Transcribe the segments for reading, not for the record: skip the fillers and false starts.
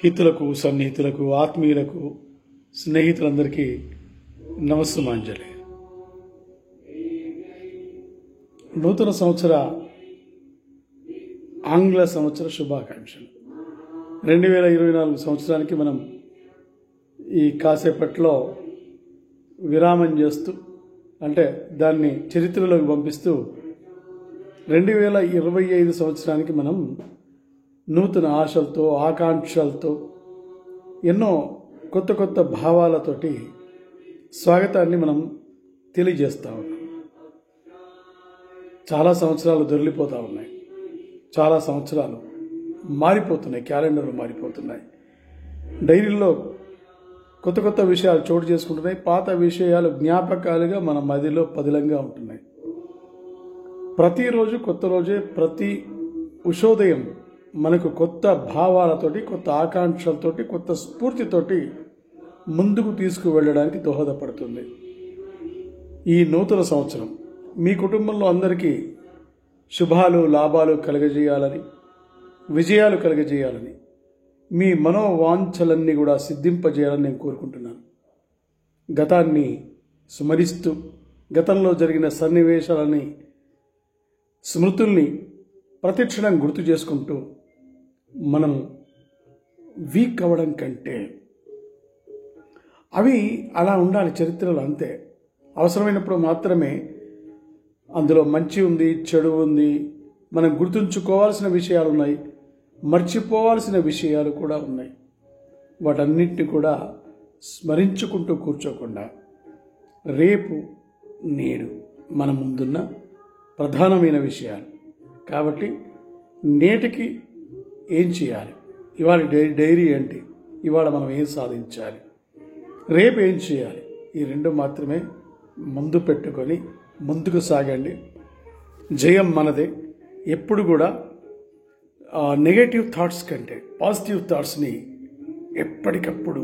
హితులకు, సన్నిహితులకు, ఆత్మీయులకు, స్నేహితులందరికీ నమస్సుమాంజలి. నూతన సంవత్సర ఆంగ్ల సంవత్సర శుభాకాంక్షలు. 2024 సంవత్సరానికి మనం ఈ కాసేపట్లో విరామం చేస్తూ, అంటే దాన్ని చరిత్రలోకి పంపిస్తూ 2025 సంవత్సరానికి మనం నూతన ఆశలతో, ఆకాంక్షలతో, ఎన్నో కొత్త కొత్త భావాలతోటి స్వాగతాన్ని మనం తెలియజేస్తూ ఉన్నాం. చాలా సంవత్సరాలు దొరికిపోతూ ఉన్నాయి, చాలా సంవత్సరాలు మారిపోతున్నాయి, క్యాలెండర్లు మారిపోతున్నాయి, డైరీల్లో కొత్త కొత్త విషయాలు చోటు చేసుకుంటున్నాయి, పాత విషయాలు జ్ఞాపకాలుగా మన మదిలో పదిలంగా ఉంటున్నాయి. ప్రతిరోజు కొత్త రోజే, ప్రతి ఉషోదయం మనకు కొత్త భావాలతోటి, కొత్త ఆకాంక్షలతోటి, కొత్త స్ఫూర్తితోటి ముందుకు తీసుకువెళ్ళడానికి దోహదపడుతుంది. ఈ నూతన సంవత్సరం మీ కుటుంబంలో అందరికీ శుభాలు, లాభాలు కలగజేయాలని, విజయాలు కలగజేయాలని, మీ మనోవాంఛలన్నీ కూడా సిద్ధింపజేయాలని నేను కోరుకుంటున్నాను. గతాన్ని స్మరిస్తూ, గతంలో జరిగిన సన్నివేశాలని, స్మృతుల్ని ప్రతిక్షణం గుర్తు చేసుకుంటూ, మనం వీక్ అవ్వడం కంటే అవి అలా ఉండాలి చరిత్రలో, అంతే. అవసరమైనప్పుడు మాత్రమే అందులో మంచి ఉంది, చెడు ఉంది, మనం గుర్తుంచుకోవాల్సిన విషయాలు ఉన్నాయి, మర్చిపోవాల్సిన విషయాలు కూడా ఉన్నాయి. వాటన్నిటిని కూడా స్మరించుకుంటూ కూర్చోకుండా రేపు, నేడు మన ముందున్న ప్రధానమైన విషయాలు కాబట్టి నేటికి ఏం చేయాలి, ఇవాళ డైరీ ఏంటి, ఇవాళ మనం ఏం సాధించాలి, రేపు ఏం చేయాలి, ఈ రెండు మాత్రమే ముందు పెట్టుకొని ముందుకు సాగండి. జయం మనదే. ఎప్పుడు కూడా నెగటివ్ థాట్స్ కంటే పాజిటివ్ థాట్స్ని ఎప్పటికప్పుడు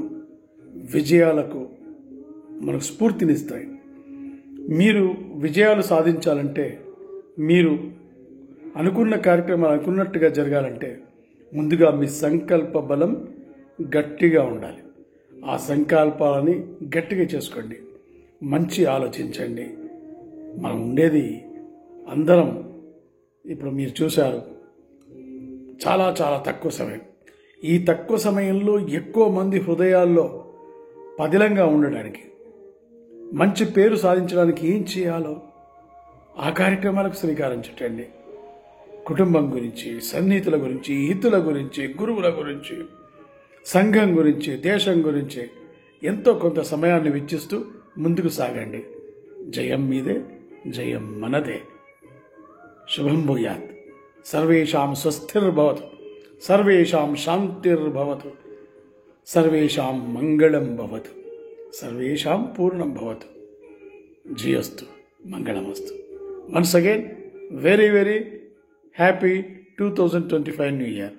విజయాలకు మనకు స్ఫూర్తినిస్తాయి. మీరు విజయాలు సాధించాలంటే, మీరు అనుకున్న కార్యక్రమాలు అనుకున్నట్టుగా జరగాలంటే ముందుగా మీ సంకల్ప బలం గట్టిగా ఉండాలి. ఆ సంకల్పాలని గట్టిగా చేసుకోండి, మంచి ఆలోచించండి. మనం ఉండేది అందరం, ఇప్పుడు మీరు చూశారు, చాలా చాలా తక్కువ సమయం. ఈ తక్కువ సమయంలో ఎక్కువ మంది హృదయాల్లో పదిలంగా ఉండడానికి, మంచి పేరు సాధించడానికి ఏం చేయాలో ఆ కార్యక్రమాలకు శ్రీకారం చుట్టండి. కుటుంబం గురించి, సన్నిహితుల గురించి, హితుల గురించి, గురువుల గురించి, సంఘం గురించి, దేశం గురించి ఎంతో కొంత సమయాన్ని వెచ్చిస్తూ ముందుకు సాగండి. జయం మీదే, జయం మనదే. శుభం భూయాత్. సర్వేషాం స్వస్తిర్భవతు, సర్వేషాం శాంతిర్భవతు, సర్వేషాం మంగళం భవతు, సర్వేషాం పూర్ణం భవతు. జయస్తు, మంగళమస్తు. Once again, very happy 2025 New Year.